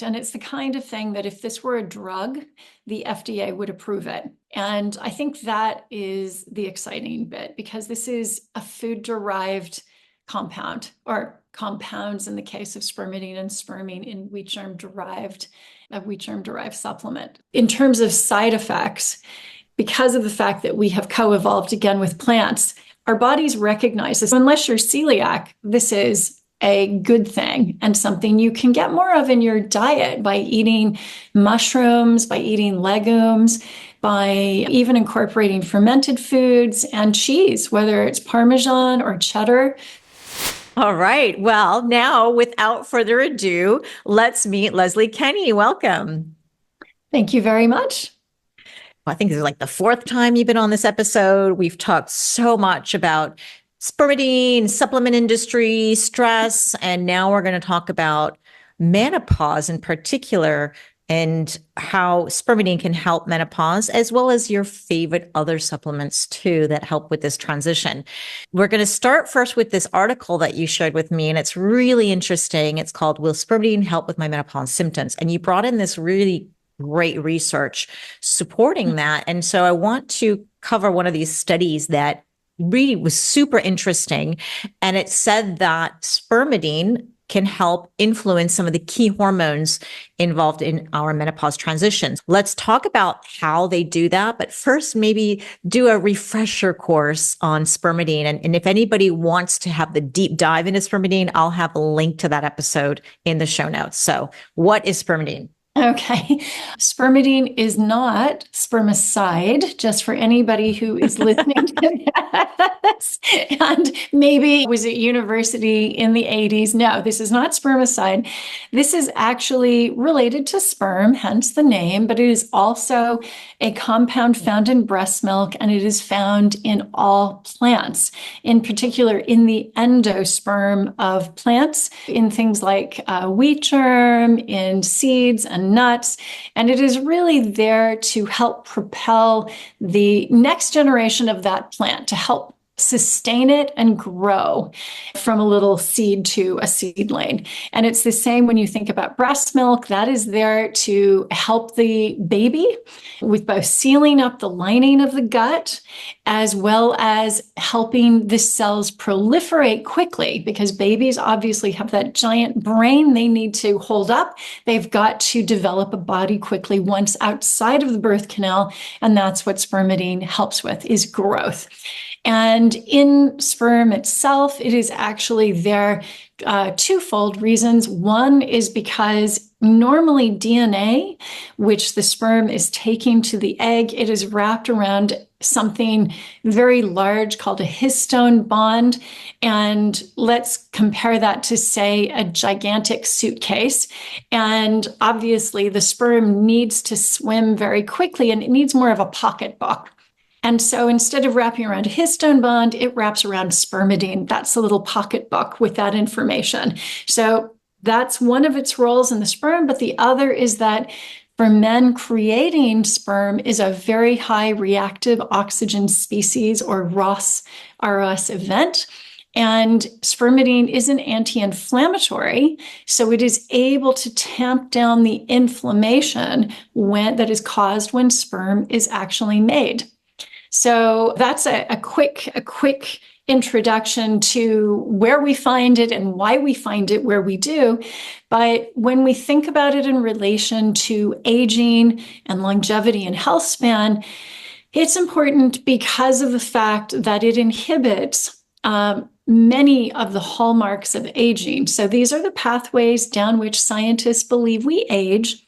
And it's the kind of thing that if this were a drug, the FDA would approve it. And I think that is the exciting bit, because this is a food-derived compound, or compounds in the case of spermidine and spermine in wheat germ-derived supplement. In terms of side effects, because of the fact that we have co-evolved again with plants, our bodies recognize this. Unless you're celiac, this is a good thing and something you can get more of in your diet by eating mushrooms, by eating legumes, by even incorporating fermented foods and cheese, whether it's Parmesan or cheddar. All right. Well, now without further ado, let's meet Leslie Kenny. Welcome. Thank you very much. I think this is like the fourth time you've been on this episode. We've talked so much about spermidine, supplement industry, stress, and now we're going to talk about menopause in particular and how spermidine can help menopause, as well as your favorite other supplements too that help with this transition. We're going to start first with this article that you shared with me, and it's really interesting. It's called "Will Spermidine Help with My Menopause Symptoms?" And you brought in this really great research supporting that. And so I want to cover one of these studies that really was super interesting. And it said that spermidine can help influence some of the key hormones involved in our menopause transitions. Let's talk about how they do that. But first, maybe do a refresher course on spermidine. And if anybody wants to have the deep dive into spermidine, I'll have a link to that episode in the show notes. So what is spermidine? Okay. Spermidine is not spermicide, just for anybody who is listening to this and maybe was at university in the 80s. No, this is not spermicide. This is actually related to sperm, hence the name, but it is also a compound found in breast milk, and it is found in all plants, in particular in the endosperm of plants, in things like wheat germ, in seeds and nuts. And it is really there to help propel the next generation of that plant, to help sustain it and grow from a little seed to a seedling. And it's the same when you think about breast milk. That is there to help the baby with both sealing up the lining of the gut, as well as helping the cells proliferate quickly, because babies obviously have that giant brain they need to hold up. They've got to develop a body quickly once outside of the birth canal. And that's what spermidine helps with, is growth. And in sperm itself, it is actually there twofold reasons. One is because normally DNA, which the sperm is taking to the egg, it is wrapped around something very large called a histone bond. And let's compare that to, say, a gigantic suitcase. And obviously the sperm needs to swim very quickly, and it needs more of a pocketbook. And so instead of wrapping around a histone bond, it wraps around spermidine. That's a little pocketbook with that information. So that's one of its roles in the sperm. But the other is that for men, creating sperm is a very high reactive oxygen species, or ROS event. And spermidine is an anti-inflammatory, so it is able to tamp down the inflammation that is caused when sperm is actually made. So that's a quick introduction to where we find it and why we find it where we do. But when we think about it in relation to aging and longevity and health span, it's important because of the fact that it inhibits many of the hallmarks of aging. So these are the pathways down which scientists believe we age.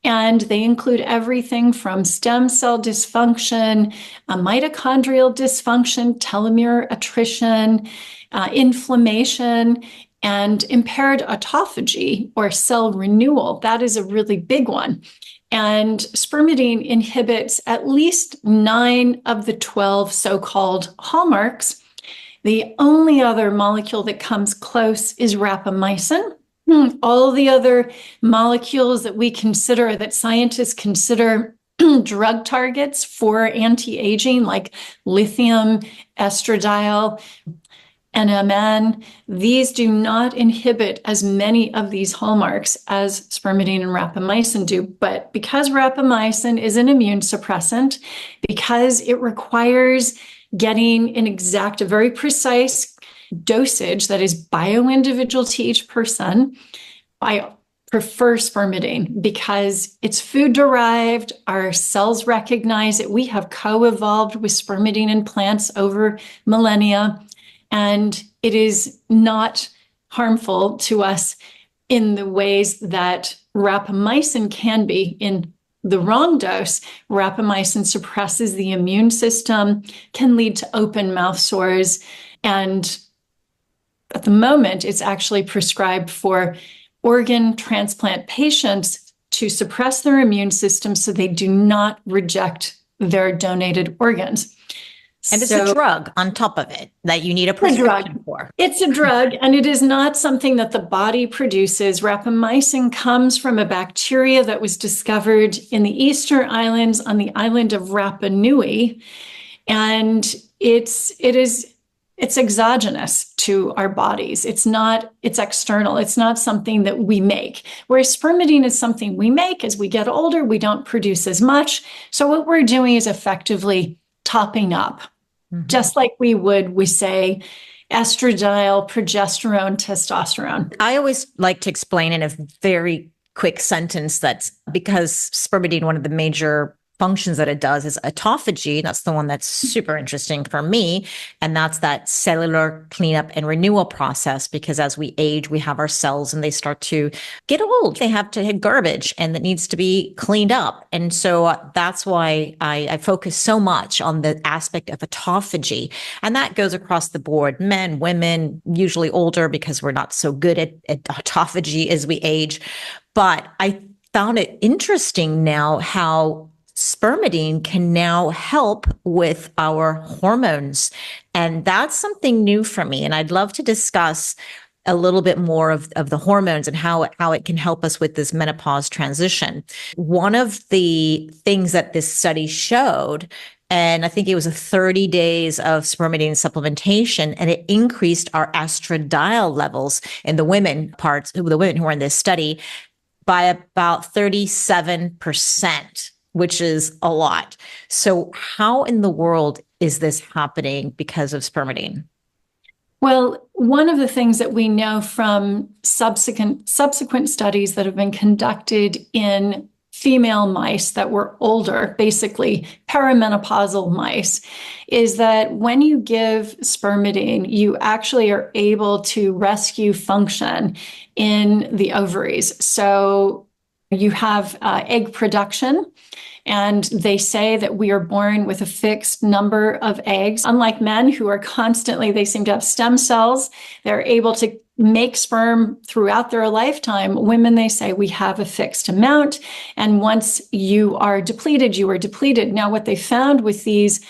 And they include everything from stem cell dysfunction, mitochondrial dysfunction, telomere attrition, inflammation, and impaired autophagy, or cell renewal. That is a really big one. And spermidine inhibits at least 9 of the 12 so-called hallmarks. The only other molecule that comes close is rapamycin. All the other molecules that we consider, that scientists consider drug targets for anti-aging, like lithium, estradiol, NMN, these do not inhibit as many of these hallmarks as spermidine and rapamycin do. But because rapamycin is an immune suppressant, because it requires getting a very precise dosage that is bio-individual to each person, I prefer spermidine because it's food derived. Our cells recognize it. We have co-evolved with spermidine in plants over millennia, and it is not harmful to us in the ways that rapamycin can be. In the wrong dose, rapamycin suppresses the immune system, can lead to open mouth sores, and at the moment, it's actually prescribed for organ transplant patients to suppress their immune system so they do not reject their donated organs. And it's a drug on top of it that you need a prescription for. It's a drug, and it is not something that the body produces. Rapamycin comes from a bacteria that was discovered in the Easter Islands on the island of Rapa Nui, and it's exogenous to our bodies. It's external. It's not something that we make. Whereas spermidine is something we make. As we get older, we don't produce as much. So what we're doing is effectively topping up, just like we would with, say, estradiol, progesterone, testosterone. I always like to explain in a very quick sentence that's because spermidine, one of the major functions that it does is autophagy. That's the one that's super interesting for me. And that's that cellular cleanup and renewal process, because as we age, we have our cells and they start to get old. They have to hit garbage and that needs to be cleaned up. And so that's why I focus so much on the aspect of autophagy. And that goes across the board, men, women, usually older because we're not so good at autophagy as we age. But I found it interesting now how spermidine can now help with our hormones. And that's something new for me. And I'd love to discuss a little bit more of the hormones and how it can help us with this menopause transition. One of the things that this study showed, and I think it was 30 days of spermidine supplementation, and it increased our estradiol levels in the women who were in this study by about 37%. Which is a lot. So how in the world is this happening because of spermidine? Well, one of the things that we know from subsequent studies that have been conducted in female mice that were older, basically perimenopausal mice, is that when you give spermidine, you actually are able to rescue function in the ovaries. So you have egg production, and they say that we are born with a fixed number of eggs. Unlike men who are they seem to have stem cells. They're able to make sperm throughout their lifetime. Women, they say, we have a fixed amount. And once you are depleted, you are depleted. Now, what they found with these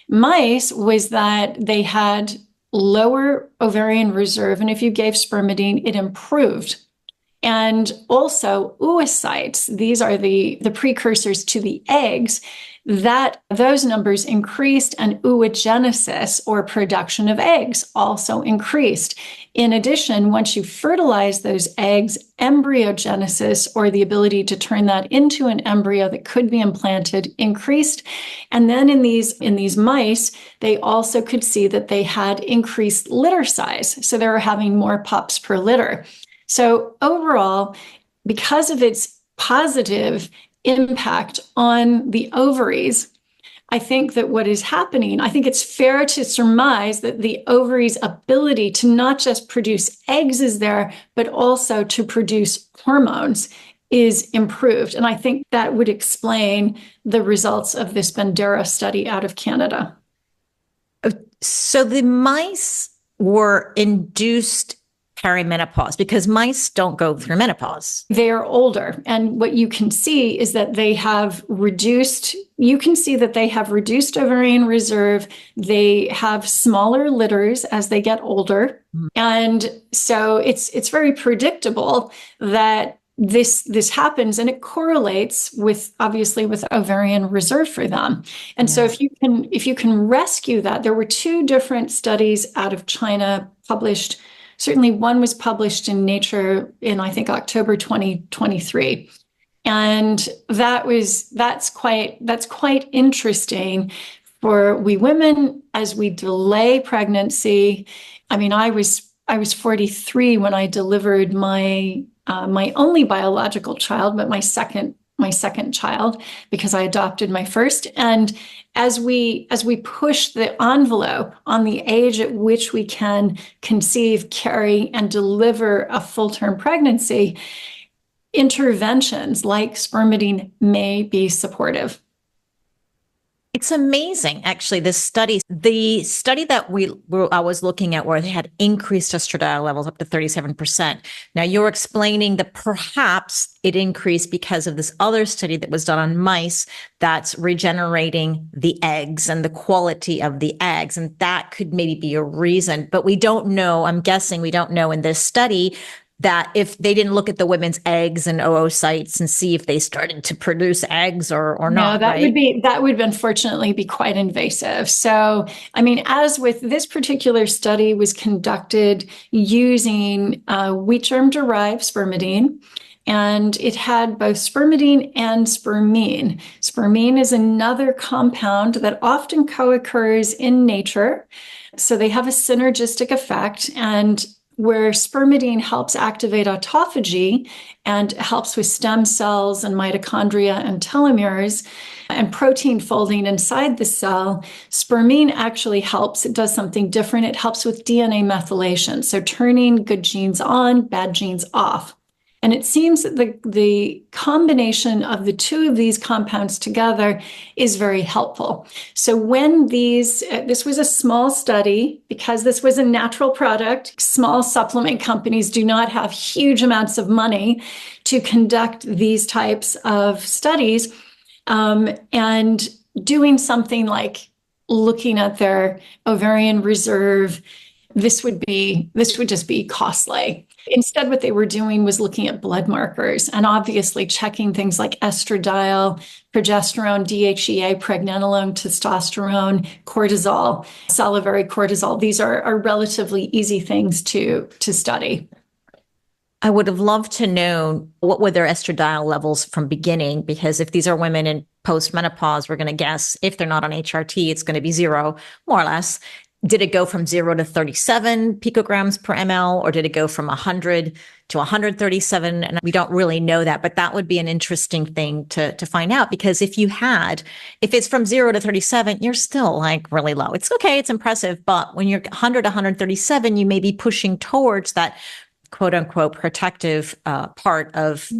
mice was that they had lower ovarian reserve. And if you gave spermidine, it improved. And also oocytes, these are the precursors to the eggs, that those numbers increased, and oogenesis, or production of eggs, also increased. In addition, once you fertilize those eggs, embryogenesis, or the ability to turn that into an embryo that could be implanted, increased. And then in these mice, they also could see that they had increased litter size. So they were having more pups per litter. So overall, because of its positive impact on the ovaries, I think that what is happening, I think it's fair to surmise that the ovaries' ability to not just produce eggs is there, but also to produce hormones is improved. And I think that would explain the results of this Bandera study out of Canada. So the mice were induced perimenopause, because mice don't go through menopause. They are older. And what you can see is that they have reduced ovarian reserve. They have smaller litters as they get older. Mm-hmm. And so it's very predictable that this happens, and it correlates with ovarian reserve for them. And so if you can rescue that, there were two different studies out of China published. Certainly one was published in Nature in, I think, October 2023. And that's quite interesting for we women as we delay pregnancy. I mean, I was 43 when I delivered my only biological child, but my second child, because I adopted my first. And as we push the envelope on the age at which we can conceive, carry, and deliver a full-term pregnancy, interventions like spermidine may be supportive. It's amazing, actually, the study that I was looking at where they had increased estradiol levels up to 37%. Now you're explaining that perhaps it increased because of this other study that was done on mice that's regenerating the eggs and the quality of the eggs. And that could maybe be a reason, but we don't know. I'm guessing we don't know in this study that if they didn't look at the women's eggs and oocytes and see if they started to produce eggs or not. No, right? that would unfortunately be quite invasive. So, I mean, as with this particular study was conducted using wheat germ-derived spermidine, and it had both spermidine and spermine. Spermine is another compound that often co-occurs in nature. So they have a synergistic effect, and where spermidine helps activate autophagy and helps with stem cells and mitochondria and telomeres and protein folding inside the cell, spermine actually helps. It does something different. It helps with DNA methylation, so turning good genes on, bad genes off. And it seems that the combination of the two of these compounds together is very helpful. So when this was a small study, because this was a natural product, small supplement companies do not have huge amounts of money to conduct these types of studies. And doing something like looking at their ovarian reserve, this would just be costly. Instead, what they were doing was looking at blood markers and obviously checking things like estradiol, progesterone, DHEA, pregnenolone, testosterone, cortisol, salivary cortisol. These are relatively easy things to study. I would have loved to know what were their estradiol levels from beginning, because if these are women in post-menopause, we're going to guess if they're not on HRT, it's going to be zero, more or less. Did it go from 0 to 37 picograms per ml, or did it go from 100 to 137? And we don't really know that, but that would be an interesting thing to find out, because if it's from 0 to 37, you're still like really low. It's okay. It's impressive. But when you're 100 to 137, you may be pushing towards that quote unquote protective part of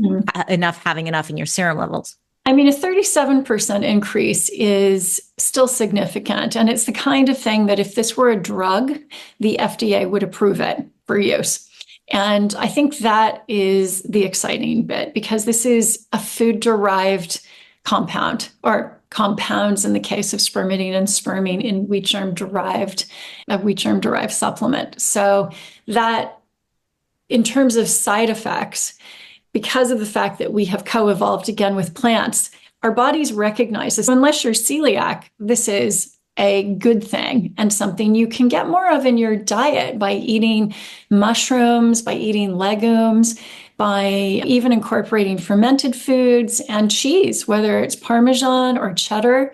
having enough in your serum levels. I mean, a 37% increase is still significant. And it's the kind of thing that if this were a drug, the FDA would approve it for use. And I think that is the exciting bit, because this is a food-derived compound, or compounds in the case of spermidine and spermine in wheat germ-derived supplement. So that, in terms of side effects, because of the fact that we have co-evolved again with plants, our bodies recognize this. Unless you're celiac, this is a good thing and something you can get more of in your diet by eating mushrooms, by eating legumes, by even incorporating fermented foods and cheese, whether it's Parmesan or cheddar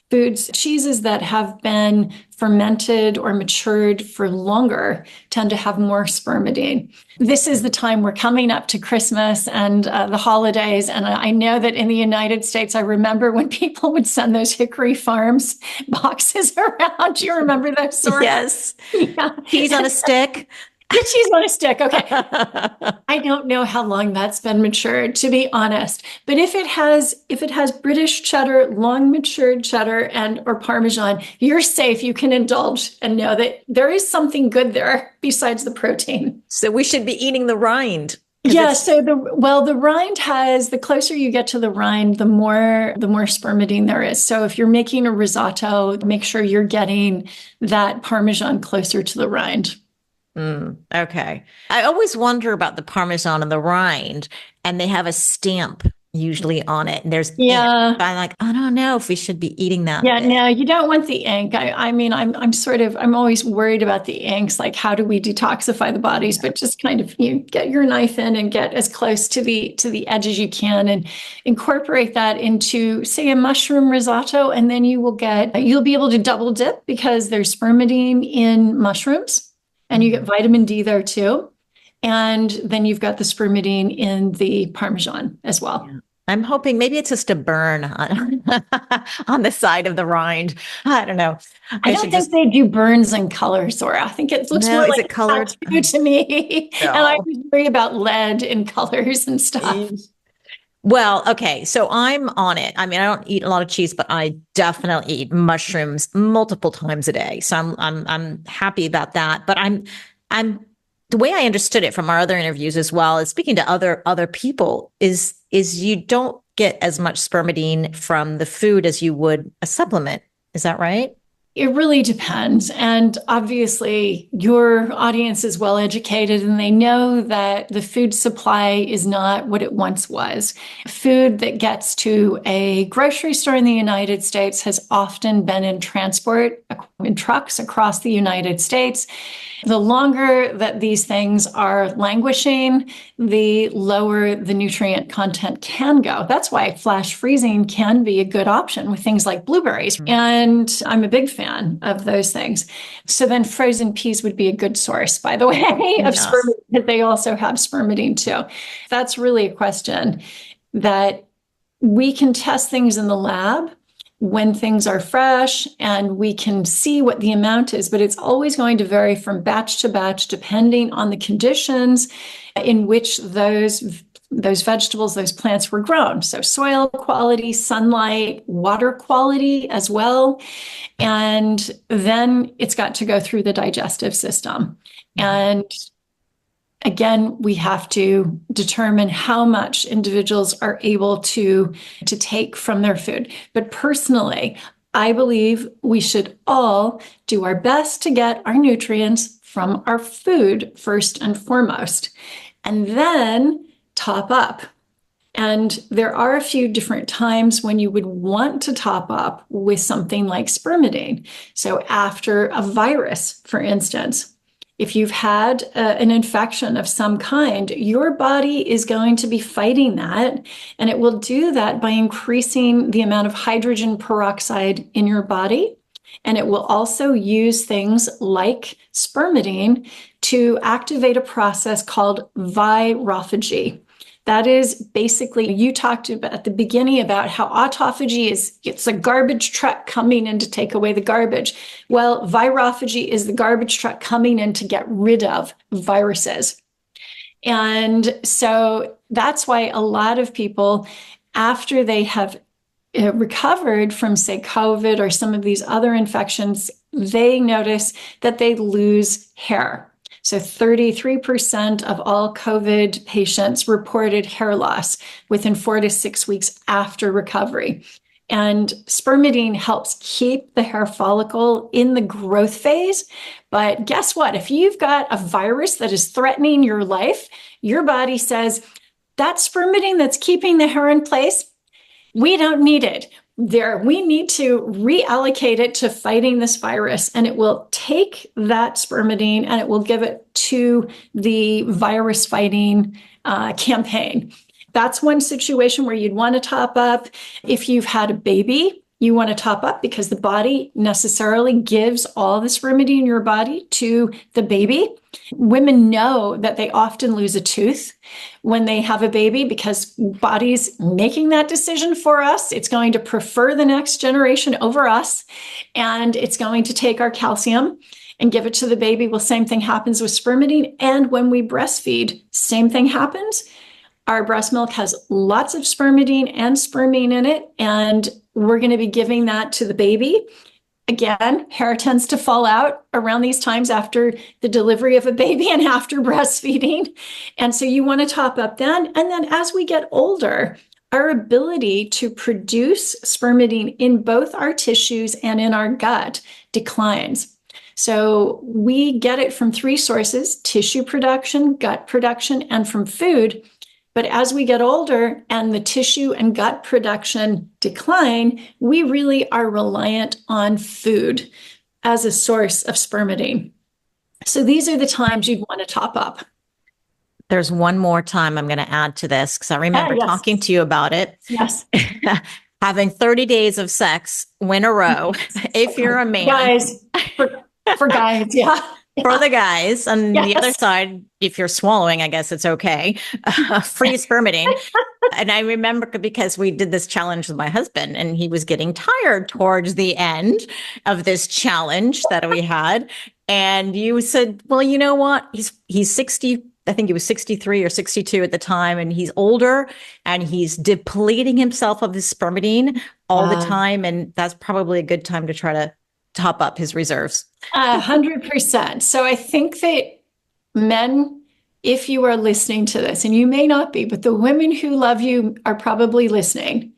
foods. Cheeses that have been fermented or matured for longer tend to have more spermidine. This is the time we're coming up to Christmas and the holidays. And I know that in the United States, I remember when people would send those Hickory Farms boxes around. Do you remember those sorts? Yes. Yeah. Cheese on a stick. Cheese on a stick. Okay. I don't know how long that's been matured, to be honest. But if it has British cheddar, long matured cheddar, and or Parmesan, you're safe. You can indulge and know that there is something good there besides the protein. So we should be eating the rind. Yeah. So the rind the closer you get to the rind, the more spermidine there is. So if you're making a risotto, make sure you're getting that Parmesan closer to the rind. Okay. I always wonder about the Parmesan and the rind, and they have a stamp usually on it. And there's ink. Yeah. I'm like, I don't know if we should be eating that Yeah, thing. no, you don't want the ink. I mean, I'm always worried about the inks, like how do we detoxify the bodies? But just kind of you get your knife in and get as close to the edge as you can, and incorporate that into, say, a mushroom risotto, and then you'll be able to double dip because there's spermidine in mushrooms, and you get vitamin D there too, and then you've got the spermidine in the Parmesan as well. Yeah. I'm hoping maybe it's just a burn on, on the side of the rind. I don't know. I don't think they do burns and colors, or I think it looks No, more is like it a colored? tattoo to me. And I No. was worried about lead in colors and stuff. Well, okay. So I'm on it. I mean, I don't eat a lot of cheese, but I definitely eat mushrooms multiple times a day. So I'm happy about that. But I'm the way I understood it from our other interviews as well as speaking to other people is you don't get as much spermidine from the food as you would a supplement. Is that right? It really depends. And obviously, your audience is well educated and they know that the food supply is not what it once was. Food that gets to a grocery store in the United States has often been in transport in trucks across the United States. The longer that these things are languishing, the lower the nutrient content can go. That's why flash freezing can be a good option with things like blueberries. And I'm a big fan of those things. So then frozen peas would be a good source, by the way, of Yes. spermidine, because they also have spermidine too. That's really a question that we can test things in the lab when things are fresh and we can see what the amount is, but it's always going to vary from batch to batch depending on the conditions in which those vegetables, those plants were grown. So soil quality, sunlight, water quality as well. And then it's got to go through the digestive system. And again, we have to determine how much individuals are able to take from their food. But personally, I believe we should all do our best to get our nutrients from our food first and foremost, and then top up. And there are a few different times when you would want to top up with something like spermidine. So after a virus, for instance, if you've had an infection of some kind, your body is going to be fighting that. And it will do that by increasing the amount of hydrogen peroxide in your body. And it will also use things like spermidine to activate a process called virophagy. That is basically, you talked about at the beginning about how autophagy it's a garbage truck coming in to take away the garbage. Well, virophagy is the garbage truck coming in to get rid of viruses. And so that's why a lot of people, after they have recovered from, say, COVID or some of these other infections, they notice that they lose hair. So 33% of all COVID patients reported hair loss within 4 to 6 weeks after recovery. And spermidine helps keep the hair follicle in the growth phase. But guess what? If you've got a virus that is threatening your life, your body says, that spermidine that's keeping the hair in place, we don't need it. We need to reallocate it to fighting this virus, and it will take that spermidine and it will give it to the virus fighting campaign. That's one situation where you'd want to top up. If you've had a baby, you want to top up because the body necessarily gives all the spermidine in your body to the baby. Women know that they often lose a tooth when they have a baby because body's making that decision for us. It's going to prefer the next generation over us, and it's going to take our calcium and give it to the baby. Well, same thing happens with spermidine. And when we breastfeed, same thing happens. Our breast milk has lots of spermidine and spermine in it, and we're going to be giving that to the baby. Again, hair tends to fall out around these times after the delivery of a baby and after breastfeeding. And so you want to top up then. And then as we get older, our ability to produce spermidine in both our tissues and in our gut declines. So we get it from 3 sources: tissue production, gut production, and from food. But as we get older and the tissue and gut production decline, we really are reliant on food as a source of spermidine. So these are the times you'd want to top up. There's one more time I'm going to add to this because I remember Yes. talking to you about it. Yes. Having 30 days of sex in a row, if you're a man. Guys, for guys, yeah. For the guys. On the other Yes. side, if you're swallowing, I guess it's okay. Free spermidine. And I remember because we did this challenge with my husband and he was getting tired towards the end of this challenge that we had. And you said, well, you know what? He's 60. I think he was 63 or 62 at the time, and he's older and he's depleting himself of his spermidine all the time. And that's probably a good time to try to top up his reserves. 100%. So I think that men, if you are listening to this, and you may not be, but the women who love you are probably listening,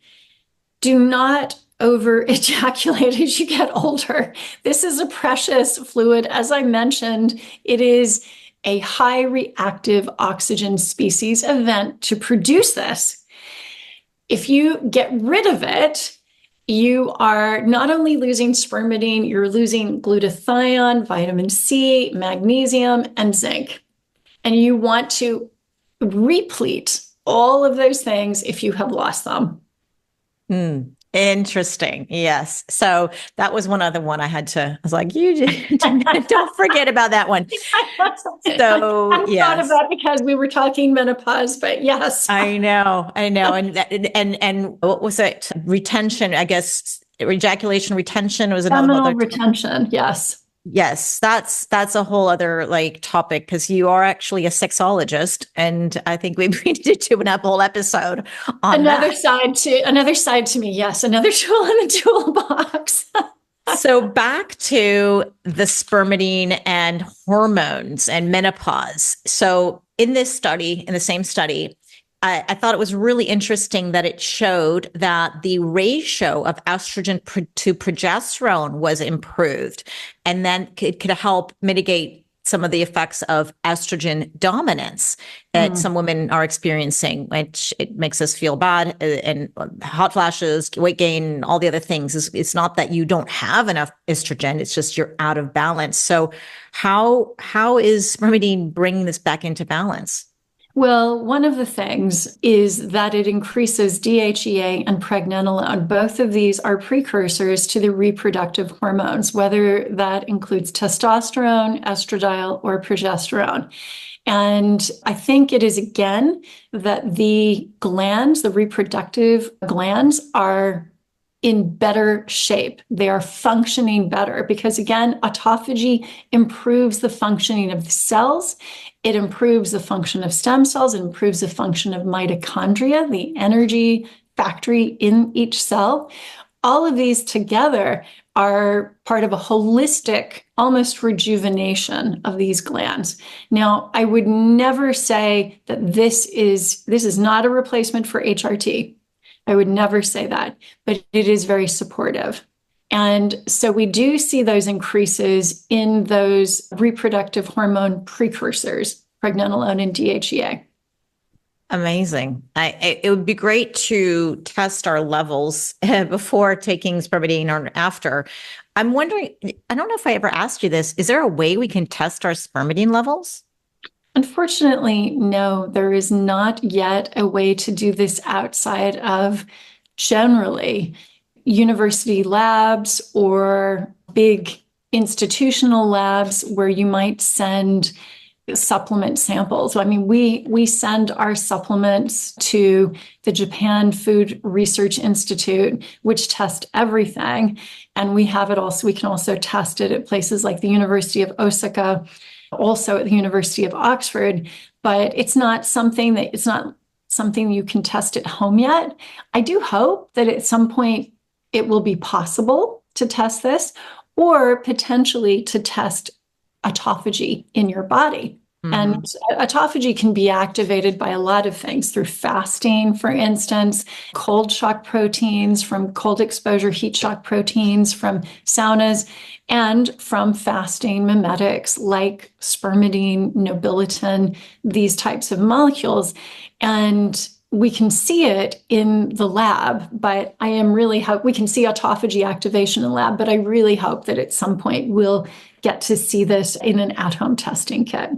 do not over ejaculate as you get older. This is a precious fluid. As I mentioned, it is a high reactive oxygen species event to produce this. If you get rid of it, you are not only losing spermidine, you're losing glutathione, vitamin C, magnesium, and zinc. And you want to replete all of those things if you have lost them. Interesting. Yes. So that was one other one I was like, don't forget about that one. So I yes. thought about it because we were talking menopause, but yes. I know. And what was it? Retention, I guess, ejaculation retention was another Seminal retention. Yes. Yes, that's a whole other topic because you are actually a sexologist, and I think we need to do a whole episode on another side to me. Yes, another tool in the toolbox. So back to the spermidine and hormones and menopause. So in the same study, I thought it was really interesting that it showed that the ratio of estrogen to progesterone was improved, and then it could help mitigate some of the effects of estrogen dominance that some women are experiencing, which it makes us feel bad and hot flashes, weight gain, all the other things. It's not that you don't have enough estrogen, it's just you're out of balance. So how is spermidine bringing this back into balance? Well, one of the things is that it increases DHEA and pregnenolone. Both of these are precursors to the reproductive hormones, whether that includes testosterone, estradiol, or progesterone. And I think it is, again, that the reproductive glands are in better shape. They are functioning better because, again, autophagy improves the functioning of the cells. It improves the function of stem cells. It improves the function of mitochondria, the energy factory in each cell. All of these together are part of a holistic, almost rejuvenation of these glands. Now, I would never say that this is not a replacement for HRT. I would never say that, but it is very supportive. And so we do see those increases in those reproductive hormone precursors, pregnenolone and DHEA. Amazing. It would be great to test our levels before taking spermidine or after. I'm wondering, I don't know if I ever asked you this, is there a way we can test our spermidine levels? Unfortunately, no, there is not yet a way to do this outside of generally university labs or big institutional labs where you might send supplement samples. I mean, we send our supplements to the Japan Food Research Institute, which test everything. And we have it also, we can also test it at places like the University of Osaka, also at the University of Oxford, but it's not something you can test at home yet. I do hope that at some point it will be possible to test this or potentially to test autophagy in your body. And autophagy can be activated by a lot of things through fasting, for instance, cold shock proteins from cold exposure, heat shock proteins from saunas, and from fasting mimetics like spermidine, nobiletin, these types of molecules. And we can see it in the lab, but I am really hope we can see autophagy activation in the lab, but I really hope that at some point we'll get to see this in an at-home testing kit.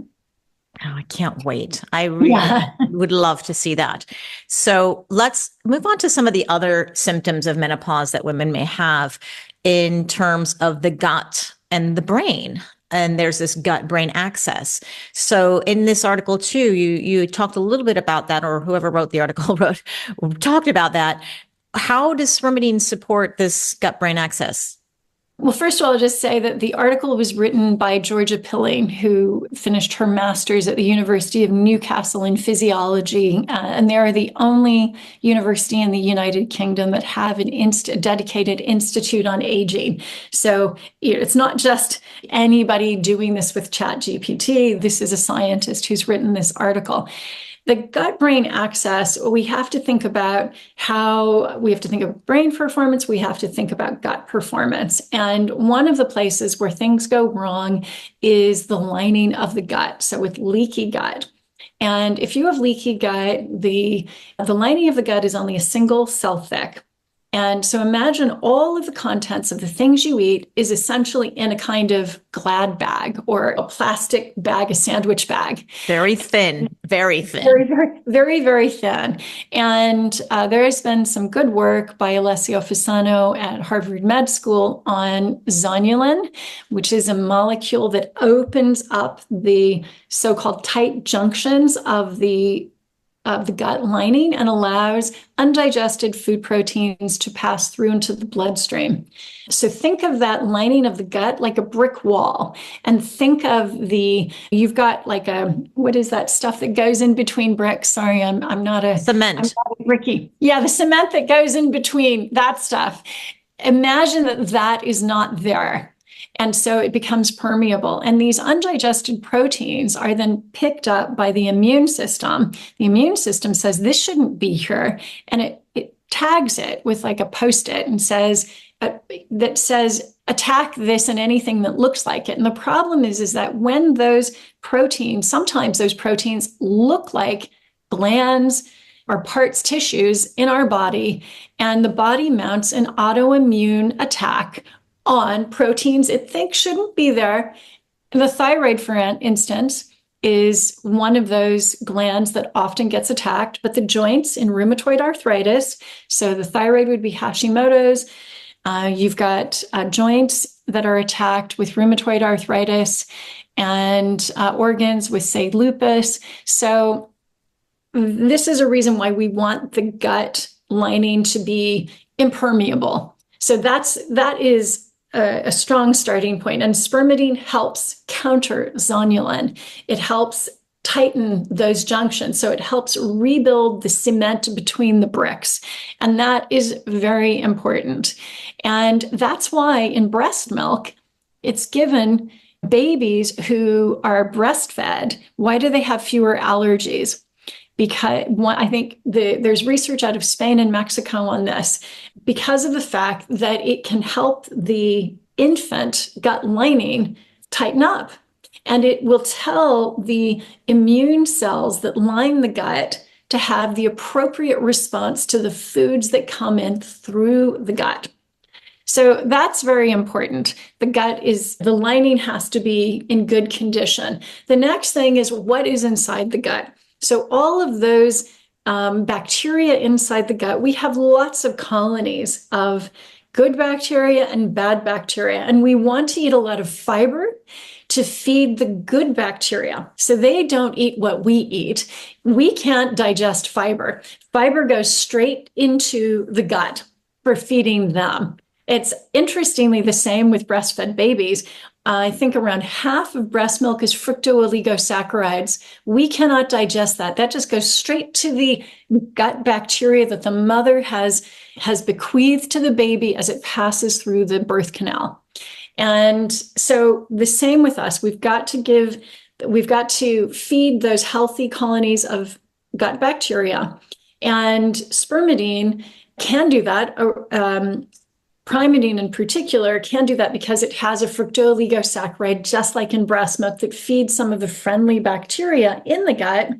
Oh, I can't wait. I really would love to see that. So let's move on to some of the other symptoms of menopause that women may have in terms of the gut and the brain. And there's this gut-brain axis. So in this article too, you talked a little bit about that, or whoever wrote the article talked about that. How does spermidine support this gut-brain axis? Well, first of all, I'll just say that the article was written by Georgia Pilling, who finished her master's at the University of Newcastle in physiology. And they are the only university in the United Kingdom that have a dedicated institute on aging. So it's not just anybody doing this with ChatGPT. This is a scientist who's written this article. The gut-brain axis, we have to think about brain performance, we have to think about gut performance. And one of the places where things go wrong is the lining of the gut. So with leaky gut. And if you have leaky gut, the lining of the gut is only a single cell thick. And so imagine all of the contents of the things you eat is essentially in a kind of Glad bag or a plastic bag, a sandwich bag. Very thin, very thin. Very thin. And there has been some good work by Alessio Fasano at Harvard Med School on zonulin, which is a molecule that opens up the so-called tight junctions of the gut lining and allows undigested food proteins to pass through into the bloodstream. So think of that lining of the gut like a brick wall, and think of you've got like what is that stuff that goes in between bricks? Sorry, I'm not a cement. I'm not a bricky. Yeah, the cement that goes in between, that stuff. Imagine that is not there. And so it becomes permeable. And these undigested proteins are then picked up by the immune system. The immune system says, this shouldn't be here. And it tags it with like a Post-it and says, attack this and anything that looks like it. And the problem is that when those proteins, sometimes those proteins look like glands or parts, tissues in our body, and the body mounts an autoimmune attack on proteins it thinks shouldn't be there. The thyroid, for instance, is one of those glands that often gets attacked, but the joints in rheumatoid arthritis, so the thyroid would be Hashimoto's. You've got joints that are attacked with rheumatoid arthritis, and organs with, say, lupus. So this is a reason why we want the gut lining to be impermeable. So that is a strong starting point. And spermidine helps counter zonulin. It helps tighten those junctions. So it helps rebuild the cement between the bricks. And that is very important. And that's why in breast milk, it's given babies who are breastfed. Why do they have fewer allergies? Because I think there's research out of Spain and Mexico on this, because of the fact that it can help the infant gut lining tighten up. And it will tell the immune cells that line the gut to have the appropriate response to the foods that come in through the gut. So that's very important. The lining has to be in good condition. The next thing is what is inside the gut. So all of those bacteria inside the gut, we have lots of colonies of good bacteria and bad bacteria. And we want to eat a lot of fiber to feed the good bacteria. So they don't eat what we eat. We can't digest fiber. Fiber goes straight into the gut for feeding them. It's interestingly the same with breastfed babies. I think around half of breast milk is fructooligosaccharides. We cannot digest that. That just goes straight to the gut bacteria that the mother has bequeathed to the baby as it passes through the birth canal. And so the same with us. We've got to give We've got to feed those healthy colonies of gut bacteria. And spermidine can do that. Primidine in particular can do that because it has a fructooligosaccharide, just like in breast milk, that feeds some of the friendly bacteria in the gut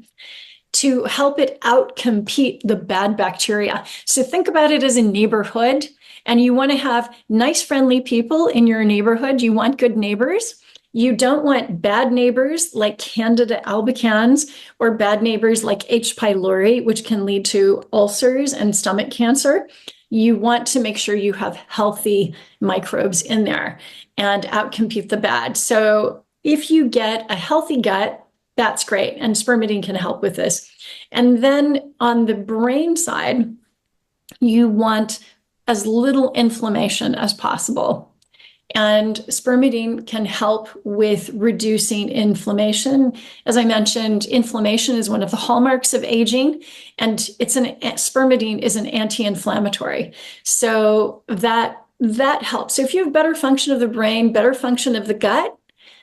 to help it outcompete the bad bacteria. So think about it as a neighborhood, and you want to have nice, friendly people in your neighborhood. You want good neighbors. You don't want bad neighbors like Candida albicans or bad neighbors like H. pylori, which can lead to ulcers and stomach cancer. You want to make sure you have healthy microbes in there and outcompete the bad. So if you get a healthy gut, that's great. And spermidine can help with this. And then on the brain side, you want as little inflammation as possible. And spermidine can help with reducing inflammation. As I mentioned, inflammation is one of the hallmarks of aging, and spermidine is an anti-inflammatory. So that helps. So if you have better function of the brain, better function of the gut,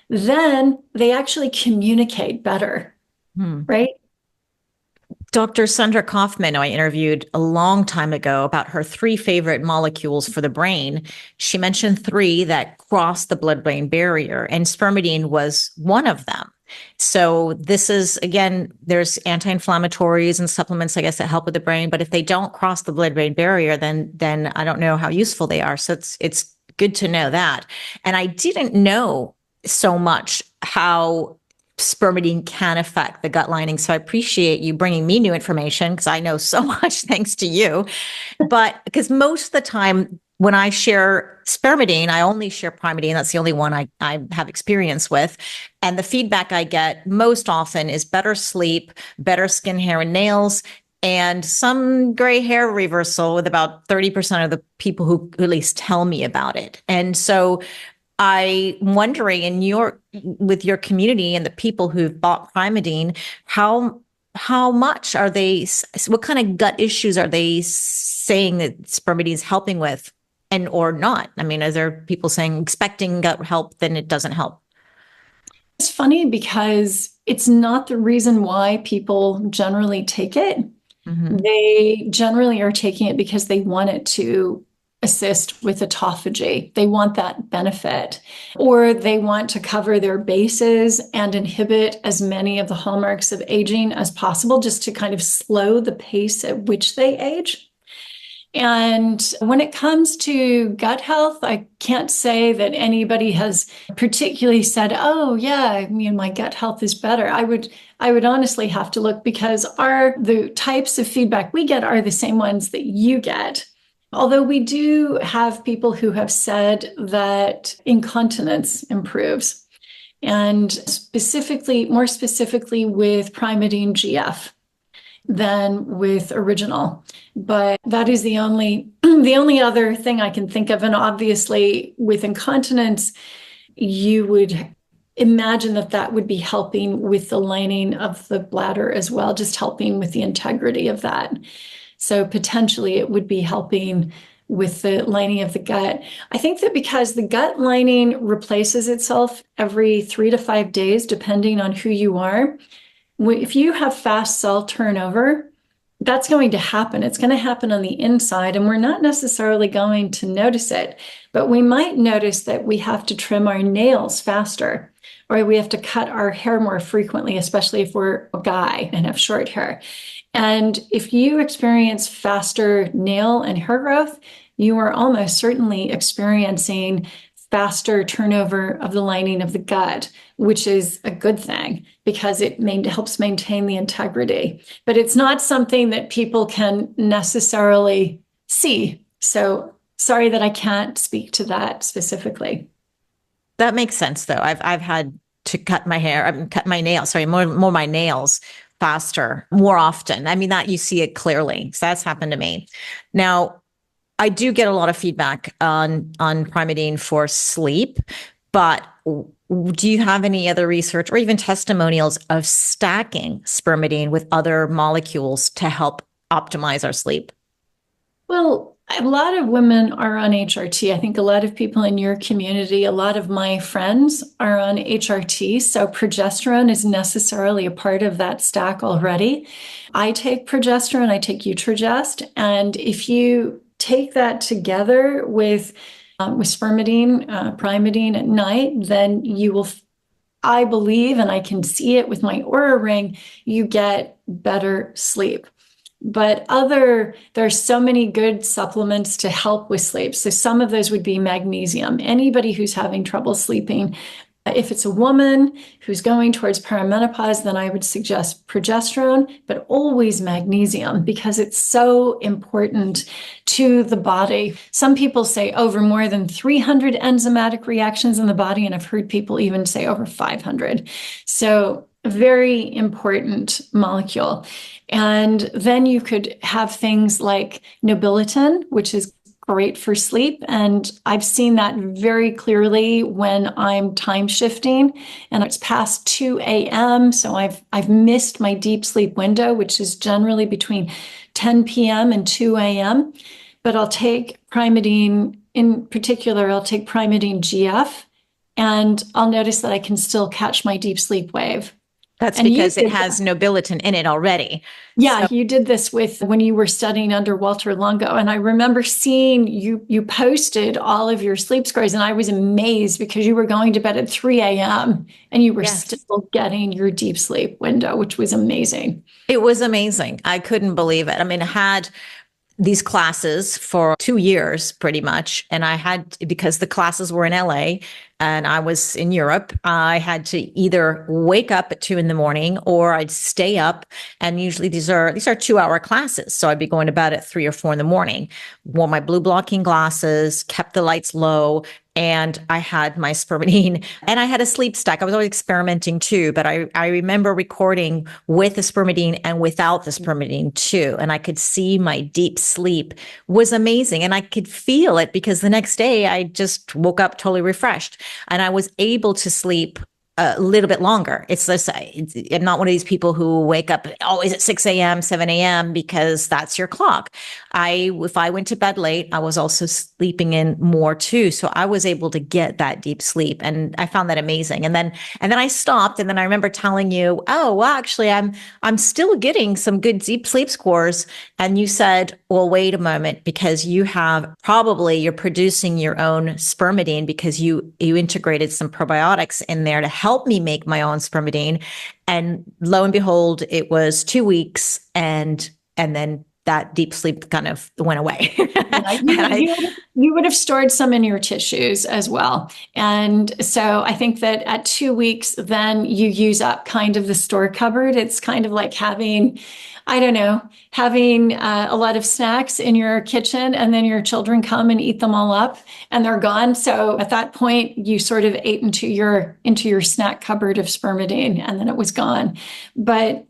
then they actually communicate better, right? Dr. Sandra Kaufman, who I interviewed a long time ago about her 3 favorite molecules for the brain, she mentioned 3 that cross the blood-brain barrier, and spermidine was one of them. So this is, again, there's anti-inflammatories and supplements, I guess, that help with the brain, but if they don't cross the blood-brain barrier, then I don't know how useful they are. So it's good to know that. And I didn't know so much how spermidine can affect the gut lining. So I appreciate you bringing me new information, because I know so much thanks to you. But because most of the time when I share spermidine, I only share primidine. That's the only one I have experience with. And the feedback I get most often is better sleep, better skin, hair, and nails, and some gray hair reversal with about 30% of the people who at least tell me about it. And so I'm wondering, with your community and the people who've bought Primidine, how much are they? What kind of gut issues are they saying that spermidine is helping with, and or not? I mean, are there people saying expecting gut help, then it doesn't help? It's funny because it's not the reason why people generally take it. Mm-hmm. They generally are taking it because they want it to assist with autophagy. They want that benefit, or they want to cover their bases and inhibit as many of the hallmarks of aging as possible, just to kind of slow the pace at which they age. And when it comes to gut health, I can't say that anybody has particularly said, oh yeah, I mean, my gut health is better. I would honestly have to look, because the types of feedback we get are the same ones that you get. Although we do have people who have said that incontinence improves, and more specifically with Primidine GF than with original. But that is the only other thing I can think of. And obviously with incontinence, you would imagine that would be helping with the lining of the bladder as well, just helping with the integrity of that. So potentially it would be helping with the lining of the gut. I think that because the gut lining replaces itself every 3 to 5 days, depending on who you are, if you have fast cell turnover, that's going to happen. It's going to happen on the inside, and we're not necessarily going to notice it, but we might notice that we have to trim our nails faster, or we have to cut our hair more frequently, especially if we're a guy and have short hair. And if you experience faster nail and hair growth, you are almost certainly experiencing faster turnover of the lining of the gut, which is a good thing because it helps maintain the integrity. But it's not something that people can necessarily see. So sorry that I can't speak to that specifically. That makes sense, though. I've had to cut my nails, more my nails faster, more often. I mean, that you see it clearly. So that's happened to me. Now, I do get a lot of feedback on Primidine for sleep, but do you have any other research or even testimonials of stacking Spermidine with other molecules to help optimize our sleep? Well, a lot of women are on HRT. I think a lot of people in your community, a lot of my friends are on HRT. So progesterone is necessarily a part of that stack already. I take progesterone, I take Utrogest, and if you take that together with spermidine, Primeadine at night, then you will, I believe, and I can see it with my Aura ring, you get better sleep. But there's so many good supplements to help with sleep. So some of those would be magnesium. Anybody who's having trouble sleeping, if it's a woman who's going towards perimenopause, then I would suggest progesterone, but always magnesium because it's so important to the body. Some people say over more than 300 enzymatic reactions in the body, and I've heard people even say over 500. So a very important molecule. And then you could have things like nobiletin, which is great for sleep. And I've seen that very clearly when I'm time shifting and it's past 2 a.m. So I've missed my deep sleep window, which is generally between 10 p.m. and 2 a.m. But I'll take Primeadine, in particular, I'll take Primeadine GF, and I'll notice that I can still catch my deep sleep wave. That's And because it has nobiletin in it already. yeah, you did this with when you were studying under Walter Longo. And I remember seeing you posted all of your sleep scores, and I was amazed because you were going to bed at 3 a.m. and you were Yes. still getting your deep sleep window, which was amazing. It was amazing. I couldn't believe it. I mean, I had these classes for 2 years pretty much. And I had, because the classes were in LA and I was in Europe, I had to either wake up at 2 a.m. or I'd stay up. And usually these are 2-hour classes. So I'd be going to bed at 3 or 4 a.m, wore my blue blocking glasses, kept the lights low, and I had my spermidine and I had a sleep stack. I was always experimenting too, but I remember recording with the spermidine and without the spermidine too. And I could see my deep sleep was amazing. And I could feel it because the next day I just woke up totally refreshed and I was able to sleep a little bit longer. It's just, I'm not one of these people who wake up always at 6 a.m., 7 a.m. because that's your clock. If I went to bed late, I was also sleeping in more too. So I was able to get that deep sleep and I found that amazing. And then I stopped. And then I remember telling you, oh, well, actually I'm still getting some good deep sleep scores. And you said, well, wait a moment, because you're producing your own spermidine because you integrated some probiotics in there to help me make my own spermidine. And lo and behold, it was 2 weeks and then that deep sleep kind of went away. Yeah, you would have stored some in your tissues as well. And so I think that at 2 weeks, then you use up kind of the store cupboard. It's kind of like having, I don't know, having a lot of snacks in your kitchen and then your children come and eat them all up and they're gone. So at that point, you sort of ate into your snack cupboard of spermidine and then it was gone. But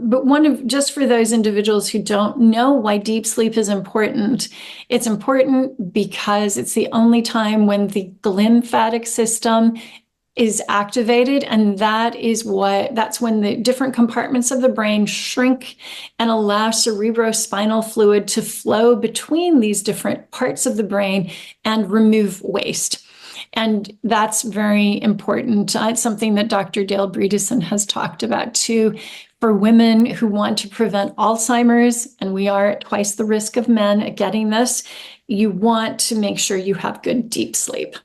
just for those individuals who don't know why deep sleep is important, it's important because it's the only time when the lymphatic system is activated, and that's when the different compartments of the brain shrink and allow cerebrospinal fluid to flow between these different parts of the brain and remove waste. And that's very important. It's something that Dr. Dale Bredesen has talked about too. For women who want to prevent Alzheimer's, and we are at twice the risk of men at getting this, you want to make sure you have good deep sleep.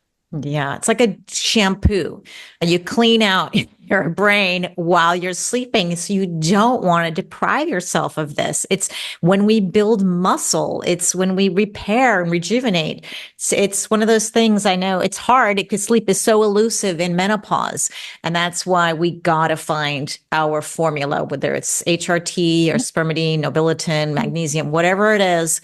Yeah, it's like a shampoo. You clean out your brain while you're sleeping. So you don't want to deprive yourself of this. It's when we build muscle. It's when we repair and rejuvenate. It's one of those things. I know it's hard because sleep is so elusive in menopause. And that's why we got to find our formula, whether it's HRT or spermidine, nobiletin, magnesium, whatever it is,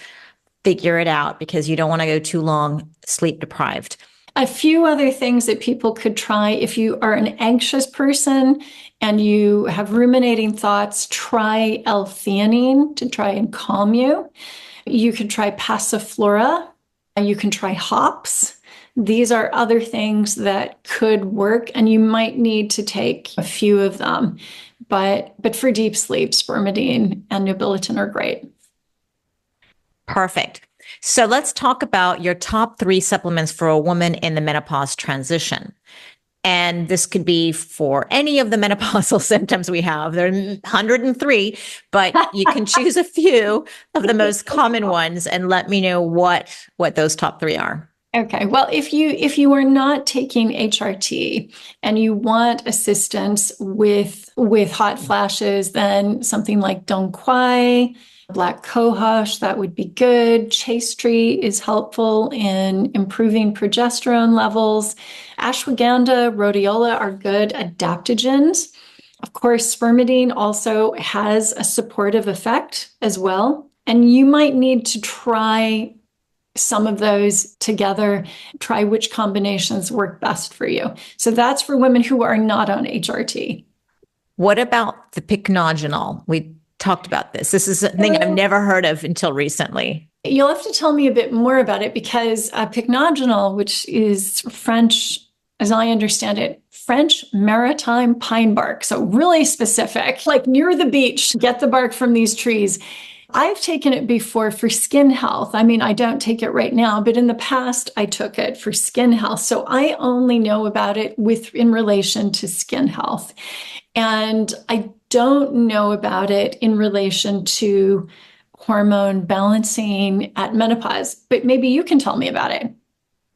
figure it out because you don't want to go too long sleep deprived. A few other things that people could try if you are an anxious person and you have ruminating thoughts, try L-theanine to try and calm you. You could try Passiflora. You can try hops. These are other things that could work, and you might need to take a few of them. But for deep sleep, spermidine and nobiletin are great. Perfect. So let's talk about your top 3 supplements for a woman in the menopause transition. And this could be for any of the menopausal symptoms we have. There are 103, but you can choose a few of the most common ones and let me know what those top 3 are. Okay. Well, if you are not taking HRT and you want assistance with hot flashes, then something like Dong Quai, black cohosh, that would be good. Chaste tree is helpful in improving progesterone levels. Ashwagandha, rhodiola are good adaptogens. Of course, spermidine also has a supportive effect as well. And you might need to try some of those together, try which combinations work best for you. So that's for women who are not on HRT. What about the pycnogenol? We talked about this. This is a thing I've never heard of until recently. You'll have to tell me a bit more about it because pycnogenol, which is French, as I understand it, French maritime pine bark. So really specific, like near the beach, get the bark from these trees. I've taken it before for skin health. I mean, I don't take it right now, but in the past I took it for skin health. So I only know about it in relation to skin health. And I don't know about it in relation to hormone balancing at menopause, but maybe you can tell me about it.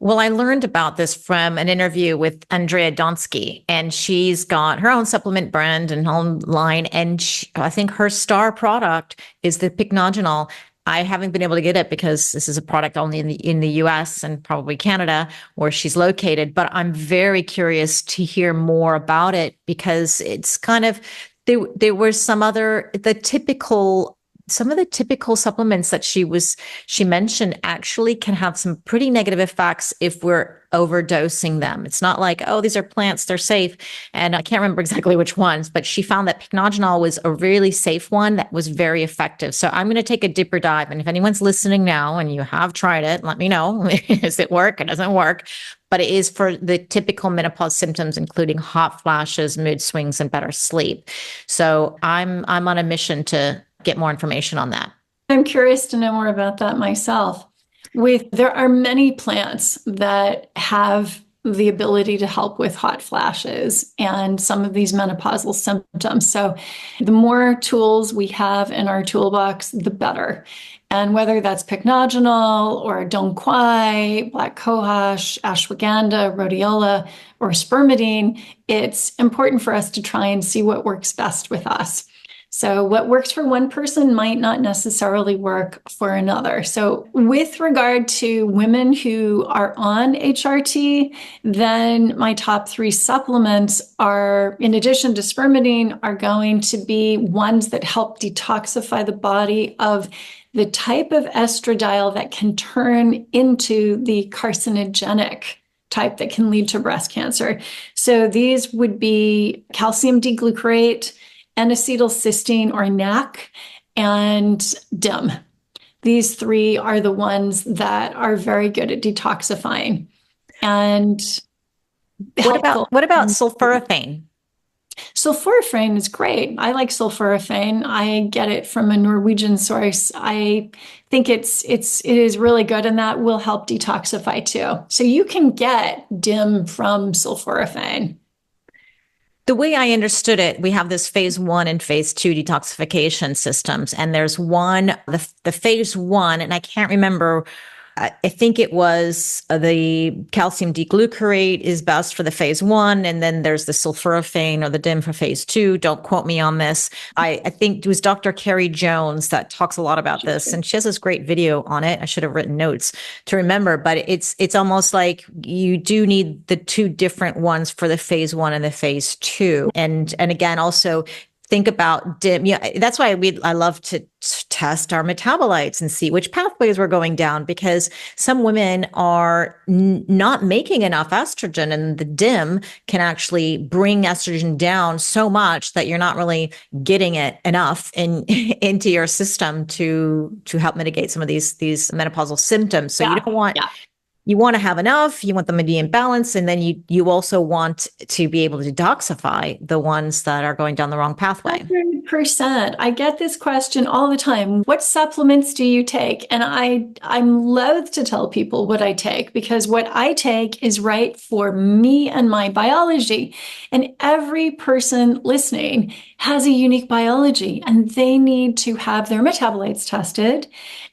Well, I learned about this from an interview with Andrea Donsky, and she's got her own supplement brand and own line. And I think her star product is the pycnogenol. I haven't been able to get it because this is a product only in the US and probably Canada where she's located. But I'm very curious to hear more about it because it's kind of, there were some of the typical supplements that she mentioned actually can have some pretty negative effects if we're overdosing them. It's not like, oh, these are plants, they're safe. And I can't remember exactly which ones, but she found that pycnogenol was a really safe one that was very effective. So I'm going to take a deeper dive. And if anyone's listening now and you have tried it, let me know. Does it work? It doesn't work. But it is for the typical menopause symptoms, including hot flashes, mood swings, and better sleep. So I'm on a mission to get more information on that. I'm curious to know more about that myself. There are many plants that have the ability to help with hot flashes and some of these menopausal symptoms. So the more tools we have in our toolbox, the better. And whether that's pycnogenol or Dong Quai, black cohosh, ashwagandha, rhodiola, or spermidine, it's important for us to try and see what works best with us. So what works for one person might not necessarily work for another. So with regard to women who are on HRT, then my top 3 supplements are, in addition to spermidine, are going to be ones that help detoxify the body of the type of estradiol that can turn into the carcinogenic type that can lead to breast cancer. So these would be calcium D-glucarate, N-acetylcysteine or NAC, and DIM. These 3 are the ones that are very good at detoxifying. And what about sulforaphane? Sulforaphane is great. I like sulforaphane. I get it from a Norwegian source. I think it is really good, and that will help detoxify too. So you can get DIM from sulforaphane. The way I understood it, we have this phase 1 and phase 2 detoxification systems. And there's the phase 1, and I can't remember, I think it was the calcium D-glucarate is best for the phase 1. And then there's the sulforaphane or the DIM for phase 2. Don't quote me on this. I think it was Dr. Carrie Jones that talks a lot about this. And she has this great video on it. I should have written notes to remember, but it's almost like you do need the 2 different ones for the phase 1 and the phase 2. And again, also think about DIM. Yeah, that's why I love to test our metabolites and see which pathways we're going down, because some women are not making enough estrogen, and the DIM can actually bring estrogen down so much that you're not really getting it enough into your system to help mitigate some of these menopausal symptoms. So you don't want you want to have enough, you want them to be in balance, and then you also want to be able to detoxify the ones that are going down the wrong pathway. 100%. I get this question all the time. What supplements do you take? And I'm loath to tell people what I take, because what I take is right for me and my biology. And every person listening has a unique biology, and they need to have their metabolites tested,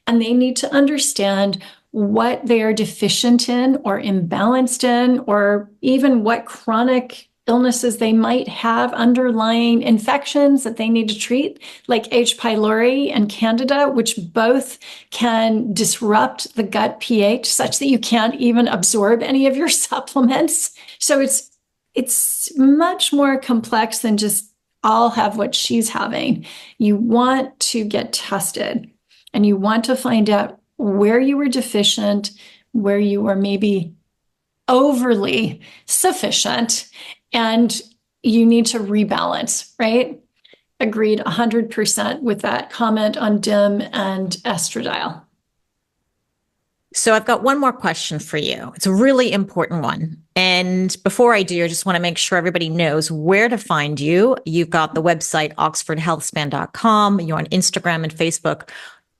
and they need to understand what they are deficient in or imbalanced in, or even what chronic illnesses they might have, underlying infections that they need to treat, like H. pylori and Candida, which both can disrupt the gut pH such that you can't even absorb any of your supplements. So it's much more complex than just I'll have what she's having. You want to get tested, and you want to find out where you were deficient, where you were maybe overly sufficient, and you need to rebalance, right? Agreed 100% with that comment on DIM and estradiol. So I've got one more question for you. It's a really important one. And before I do, I just want to make sure everybody knows where to find you. You've got the website, oxfordhealthspan.com. You're on Instagram and Facebook,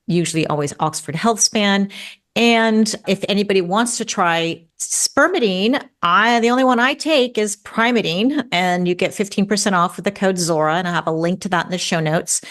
usually always Oxford Healthspan. And if anybody wants to try Spermidine, the only one I take is Perimenopause, and you get 15% off with the code Zora. And I have a link to that in the show notes.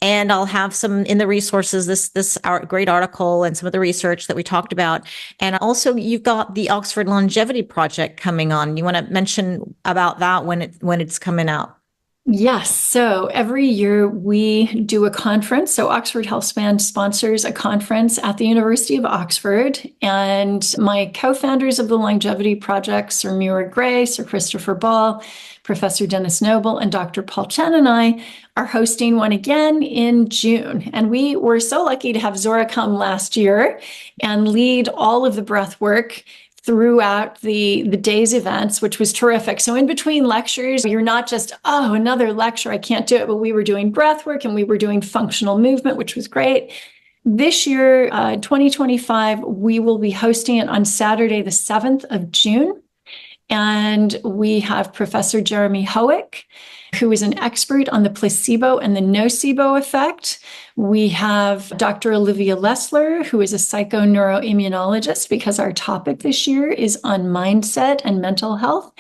And I'll have some in the resources, this great article and some of the research that we talked about. And also you've got the Oxford Longevity Project coming on. You want to mention about that when it's coming out? Yes. So every year we do a conference. So Oxford Healthspan sponsors a conference at the University of Oxford. And my co-founders of the Longevity Project, Sir Muir Gray, Sir Christopher Ball, Professor Dennis Noble, and Dr. Paul Chen and I are hosting one again in June. And we were so lucky to have Zora come last year and lead all of the breath work throughout the day's events, which was terrific. So in between lectures, you're not just, oh, another lecture, I can't do it, but we were doing breath work and we were doing functional movement, which was great. This year, 2025, we will be hosting it on Saturday, the 7th of June. And we have Professor Jeremy Howick, who is an expert on the placebo and the nocebo effect. We have Dr. Olivia Lessler, who is a psychoneuroimmunologist, because our topic this year is on mindset and mental health.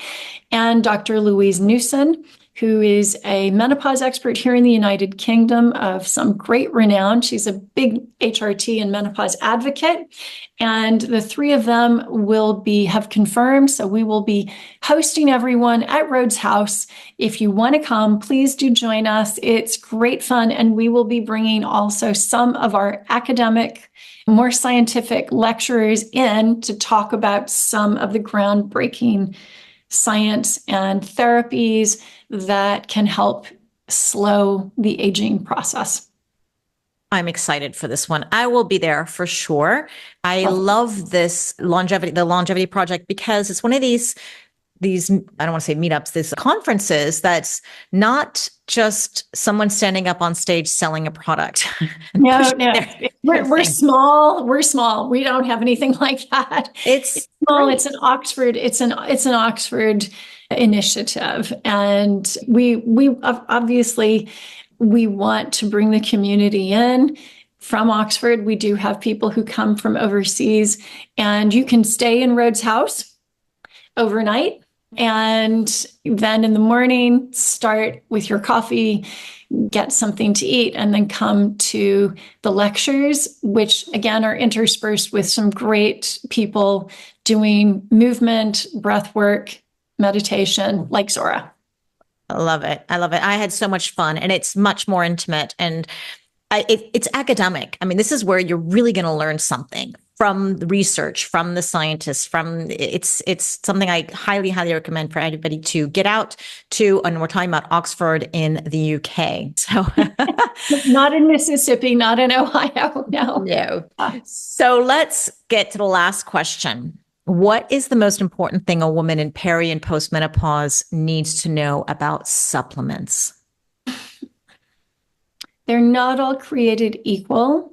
And Dr. Louise Newson, who is a menopause expert here in the United Kingdom of some great renown. She's a big HRT and menopause advocate. And the three of them have confirmed. So we will be hosting everyone at Rhodes House. If you want to come, please do join us. It's great fun. And we will be bringing also some of our academic, more scientific lecturers in to talk about some of the groundbreaking science and therapies that can help slow the aging process. I'm excited for this one. I will be there for sure. I love the Longevity Project, because it's one of these, I don't want to say meetups, these conferences that's not just someone standing up on stage selling a product. No. We're small. We're small. We don't have anything like that. It's small. great. It's an Oxford initiative. And we obviously, we want to bring the community in from Oxford. We do have people who come from overseas, and you can stay in Rhodes House overnight. And then in the morning, start with your coffee, get something to eat, and then come to the lectures, which again are interspersed with some great people doing movement, breath work, meditation, like Zora. I love it. I love it. I had so much fun, and it's much more intimate, and it's academic. I mean, this is where you're really going to learn something from the research, from the scientists, it's something I highly, highly recommend for anybody to get out to. And we're talking about Oxford in the UK. So not in Mississippi, not in Ohio. No. So let's get to the last question. What is the most important thing a woman in peri and postmenopause needs to know about supplements? They're not all created equal.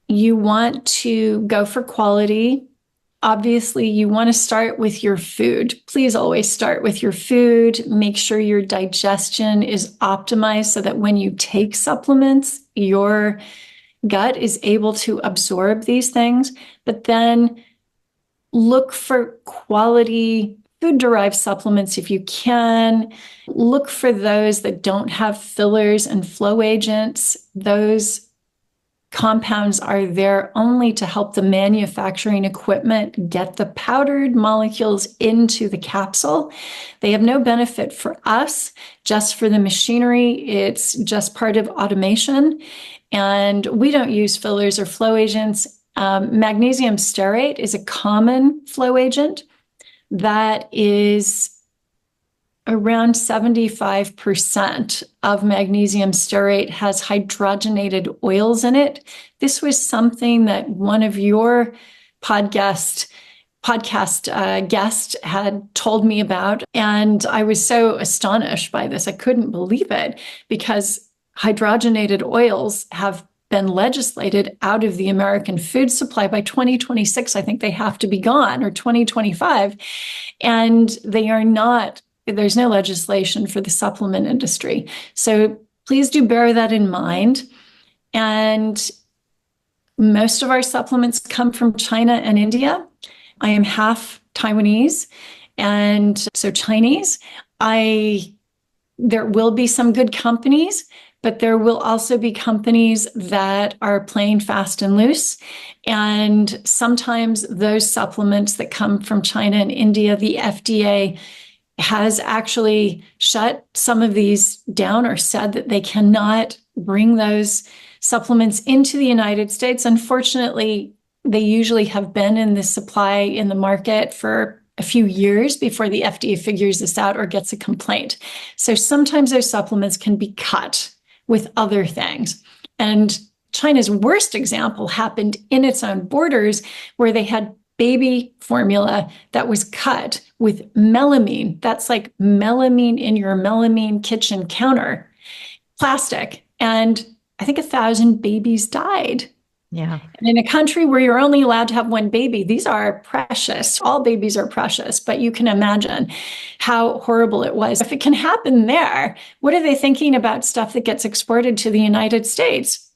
You want to go for quality. Obviously, you want to start with your food. Please always start with your food. Make sure your digestion is optimized so that when you take supplements, your gut is able to absorb these things. But then look for quality food-derived supplements if you can. Look for those that don't have fillers and flow agents. Those compounds are there only to help the manufacturing equipment get the powdered molecules into the capsule. They have no benefit for us, just for the machinery. It's just part of automation. And we don't use fillers or flow agents. Magnesium stearate is a common flow agent that is around 75% of magnesium stearate has hydrogenated oils in it. This was something that one of your podcast guest had told me about. And I was so astonished by this. I couldn't believe it, because hydrogenated oils have been legislated out of the American food supply. By 2026, I think they have to be gone, or 2025. And they are not. There's no legislation for the supplement industry. So please do bear that in mind. And most of our supplements come from China and India. I am half Taiwanese, and so Chinese. There will be some good companies, but there will also be companies that are playing fast and loose. And sometimes those supplements that come from China and India, the FDA has actually shut some of these down, or said that they cannot bring those supplements into the United States. Unfortunately, they usually have been in the supply in the market for a few years before the FDA figures this out or gets a complaint. So sometimes those supplements can be cut with other things. And China's worst example happened in its own borders, where they had baby formula that was cut with melamine. That's like melamine in your melamine kitchen counter, plastic. And I think 1,000 babies died. Yeah. And in a country where you're only allowed to have one baby, these are precious. All babies are precious, but you can imagine how horrible it was. If it can happen there, what are they thinking about stuff that gets exported to the United States?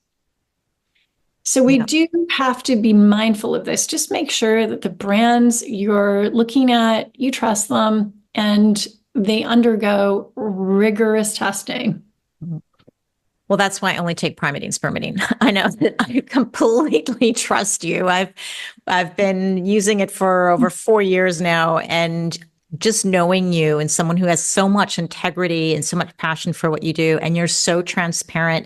So we do have to be mindful of this. Just make sure that the brands you're looking at, you trust them, and they undergo rigorous testing. Well, that's why I only take Primatine Spermidine. I know that I completely trust you. I've been using it for over 4 years now, and just knowing you, and someone who has so much integrity and so much passion for what you do, and you're so transparent.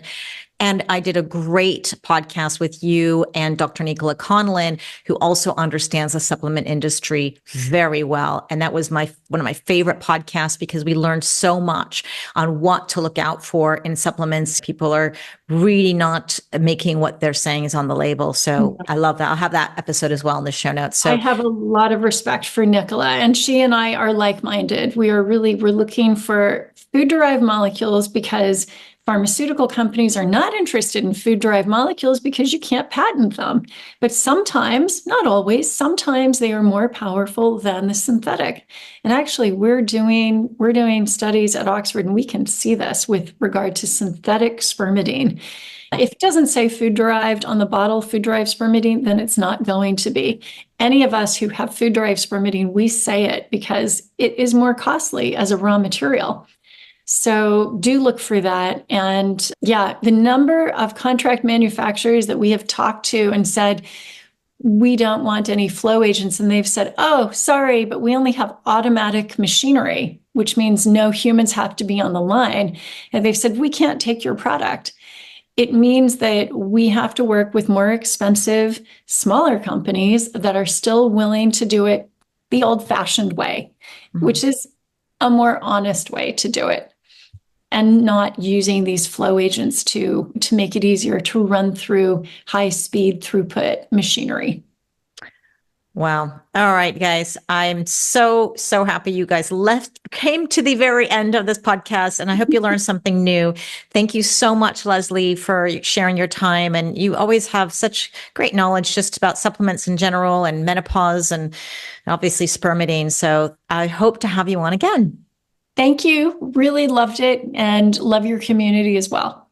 And I did a great podcast with you and Dr. Nicola Conlin, who also understands the supplement industry very well. And that was one of my favorite podcasts, because we learned so much on what to look out for in supplements. People are really not making what they're saying is on the label. So I love that. I'll have that episode as well in the show notes. So I have a lot of respect for Nicola, and she and I are like-minded. We're looking for food-derived molecules, because pharmaceutical companies are not interested in food-derived molecules because you can't patent them. But sometimes, not always, sometimes they are more powerful than the synthetic. And actually, we're doing studies at Oxford, and we can see this with regard to synthetic spermidine. If it doesn't say food-derived on the bottle, food-derived spermidine, then it's not going to be. Any of us who have food-derived spermidine, we say it because it is more costly as a raw material. So do look for that. And yeah, the number of contract manufacturers that we have talked to and said, we don't want any flow agents. And they've said, oh, sorry, but we only have automatic machinery, which means no humans have to be on the line. And they've said, we can't take your product. It means that we have to work with more expensive, smaller companies that are still willing to do it the old-fashioned way, which is a more honest way to do it, and not using these flow agents to make it easier to run through high-speed throughput machinery. Wow. All right, guys. I'm so happy you guys came to the very end of this podcast, and I hope you learned something new. Thank you so much, Leslie, for sharing your time. And you always have such great knowledge just about supplements in general and menopause and obviously spermidine. So I hope to have you on again. Thank you. Really loved it and love your community as well.